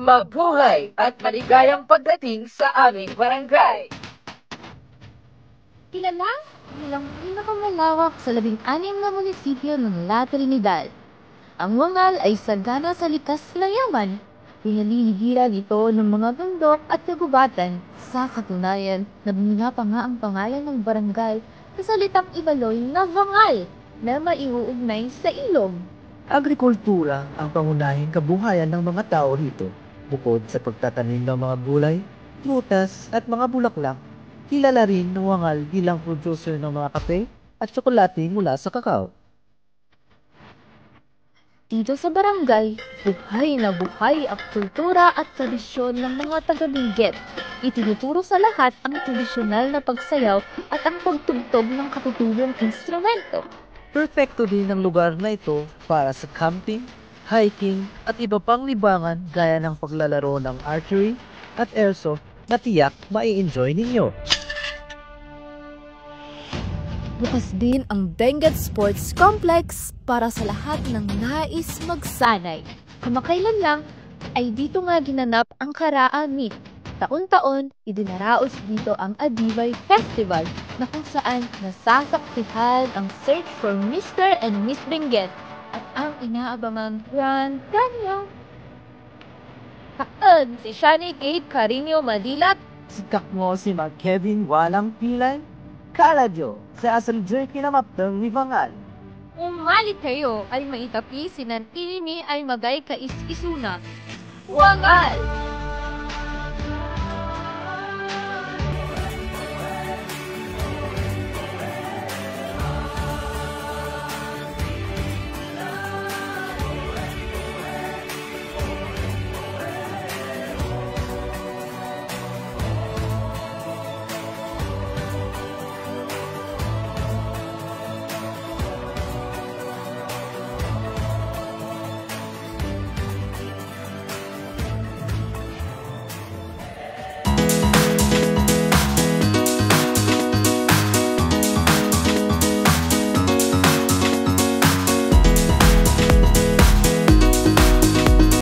Mabuhay at maligayang pagdating sa aming barangay! Kilala bilang pinakamalawak sa 16 na munisipyo ng La Trinidad. Ang Wangal ay sagana sa likas na yaman. Pinaliligiran ito ng mga bundok at kagubatan. Sa katunayan, nabunga pa nga ang pangalan ng barangay sa salitang Ibaloy na Wangal na maiuugnay sa ilog. Agrikultura ang pangunahing kabuhayan ng mga tao rito. Bukod sa pagtatanim ng mga gulay, prutas at mga bulaklak, kilala rin ng Wangal bilang producer ng mga kape at tsokolate mula sa kakao. Dito sa barangay, buhay na buhay ang kultura at tradisyon ng mga taga-Benguet. Itinuturo sa lahat ang tradisyonal na pagsayaw at ang pagtugtog ng katutubong instrumento. Perfecto din ang lugar na ito para sa camping, hiking at iba pang libangan gaya ng paglalaro ng archery at airsoft na tiyak mai-enjoy ninyo. Bukas din ang Benguet Sports Complex para sa lahat ng nais magsanay. Kamakailan lang ay dito nga ginanap ang Karaan Meet. Taon-taon, idinaraos dito ang Adibay Festival na kung saan nasasaktihan ang search for Mr. and Miss Benguet at ang inaabangang Grand Canyon. Kaan si Shani Kate Carino Madilat. Sikak mo si Mag Kevin Walang Pilay, Kaladyo sa Asaljoy Kinamaptang ni Wangal. Umalit kayo ay maitapi sinan inimi ay magay kais-isuna. Wangal!